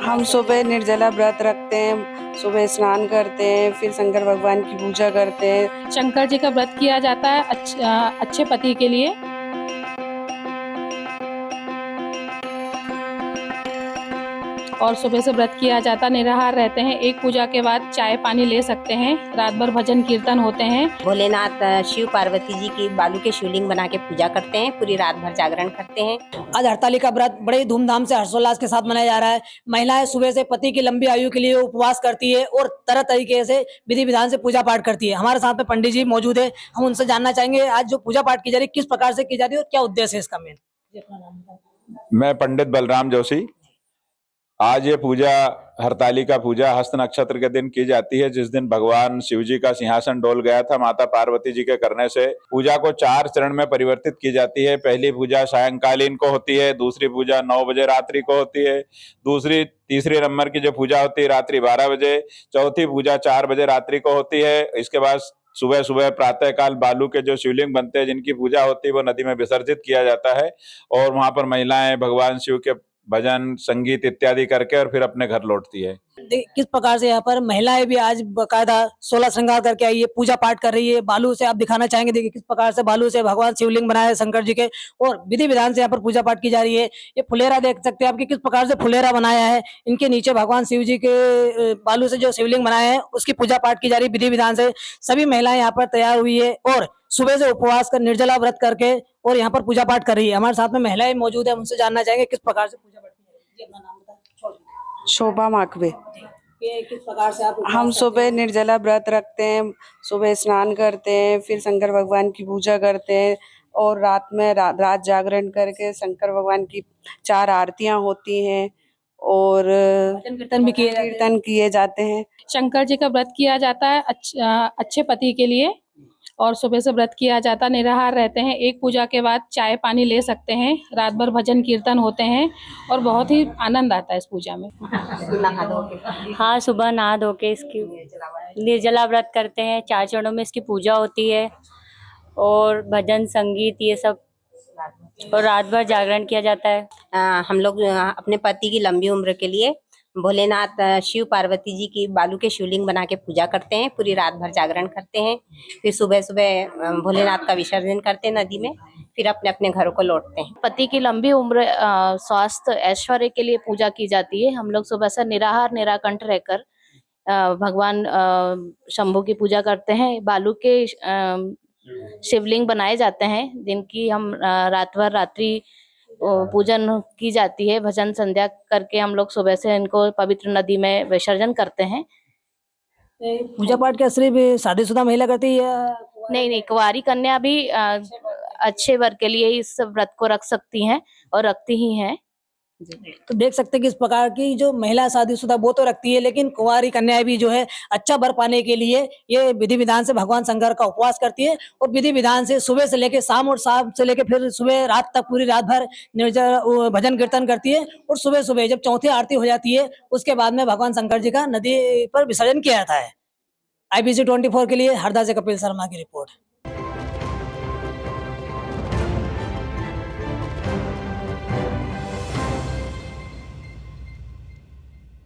हम सुबह निर्जला व्रत रखते हैं, सुबह स्नान करते हैं, फिर शंकर भगवान की पूजा करते हैं। शंकर जी का व्रत किया जाता है अच्छे पति के लिए। और सुबह से व्रत किया जाता, निराहार रहते हैं। एक पूजा के बाद चाय पानी ले सकते हैं। रात भर भजन कीर्तन होते हैं। भोलेनाथ शिव पार्वती जी की बालू के शिवलिंग बना के पूजा करते हैं, पूरी रात भर जागरण करते हैं। आज हरतालिका व्रत बड़े धूमधाम से हर्षोल्लास के साथ मनाया जा रहा है। महिलाएं सुबह से पति की लंबी आयु के लिए उपवास करती है और तरह तरीके से विधि विधान से पूजा पाठ करती है। हमारे साथ में पंडित जी मौजूद है, हम उनसे जानना चाहेंगे आज जो पूजा पाठ की जा रही है किस प्रकार से की जाती है और क्या उद्देश्य है इसका मेन। मैं पंडित बलराम जोशी। आज ये पूजा हरतालिका पूजा हस्त नक्षत्र के दिन की जाती है, जिस दिन भगवान शिव जी का सिंहासन डोल गया था माता पार्वती जी के करने से। पूजा को 4 चरण में परिवर्तित की जाती है। पहली पूजा सायंकालीन को होती है, दूसरी पूजा 9 बजे रात्रि को होती है, तीसरी नंबर की जो पूजा होती है रात्रि 12 बजे, चौथी पूजा 4 बजे रात्रि को होती है। इसके बाद सुबह सुबह प्रातः काल बालू के जो शिवलिंग बनते हैं जिनकी पूजा होती है वो नदी में विसर्जित किया जाता है और वहां पर महिलाएं भगवान शिव के भजन संगीत इत्यादि करके और फिर अपने घर लौटती है। किस प्रकार से यहाँ पर महिलाएं भी आज बकायदा 16 श्रृंगार करके आई है, पूजा पाठ कर रही है। बालू से आप दिखाना चाहेंगे, देखिए किस प्रकार से बालू से भगवान शिवलिंग बनाए हैं शंकर जी के और विधि विधान से यहाँ पर पूजा पाठ की जा रही है। ये फुलेरा देख सकते हैं आप कि किस प्रकार से फुलेरा बनाया है। इनके नीचे भगवान शिव जी के बालू से जो शिवलिंग बनाए हैं उसकी पूजा पाठ की जा रही है विधि विधान से। सभी महिलाएं यहाँ पर तैयार हुई है और सुबह से उपवास कर निर्जला व्रत करके और यहाँ पर पूजा पाठ कर रही है। हमारे साथ में महिलाएं मौजूद है, उनसे जानना चाहेंगे किस प्रकार से पूजा पाठ की जा रही है। अपना नाम बताएं। शोभा माकवे। किस प्रकार से आप हम सुबह निर्जला व्रत रखते हैं, सुबह स्नान करते हैं, फिर शंकर भगवान की पूजा करते हैं और रात में रात जागरण करके शंकर भगवान की 4 आरतियां होती हैं और कीर्तन किए जाते हैं। शंकर जी का व्रत किया जाता है अच्छे पति के लिए। और सुबह से व्रत किया जाता, निराहार रहते हैं। एक पूजा के बाद चाय पानी ले सकते हैं। रात भर भजन कीर्तन होते हैं और बहुत ही आनंद आता है इस पूजा में। हाँ, सुबह नहा धो के इसकी निर्जला व्रत करते हैं। 4 चरणों में इसकी पूजा होती है और भजन संगीत ये सब और रात भर जागरण किया जाता है। हम लोग अपने पति की लंबी उम्र के लिए भोलेनाथ शिव पार्वती जी की बालू के शिवलिंग बना के पूजा करते हैं, पूरी रात भर जागरण करते हैं, फिर सुबह सुबह भोलेनाथ का विसर्जन करते हैं नदी में, फिर अपने अपने घरों को लौटते हैं। पति की लंबी उम्र स्वास्थ्य ऐश्वर्य के लिए पूजा की जाती है। हम लोग सुबह से निराहार निराकंठ रहकर भगवान शंभू की पूजा करते हैं। बालू के शिवलिंग बनाए जाते हैं जिनकी हम रात भर रात्रि पूजन की जाती है। भजन संध्या करके हम लोग सुबह से इनको पवित्र नदी में विसर्जन करते हैं। पूजा पाठ क्या सिर्फ शादीशुदा महिला करती है? नहीं, कुंवारी कन्या भी अच्छे वर के लिए इस व्रत को रख सकती हैं और रखती ही हैं। तो देख सकते हैं कि इस प्रकार की जो महिला शादीशुदा वो तो रखती है, लेकिन कुंवारी कन्याएं भी जो है अच्छा वर पाने के लिए ये विधि विधान से भगवान शंकर का उपवास करती है और विधि विधान से सुबह से लेकर शाम और शाम से लेकर फिर सुबह रात तक पूरी रात भर निर्जल भजन कीर्तन करती है और सुबह सुबह जब चौथी आरती हो जाती है उसके बाद में भगवान शंकर जी का नदी पर विसर्जन किया जाता है। IBC 24 के लिए हरदा से कपिल शर्मा की रिपोर्ट।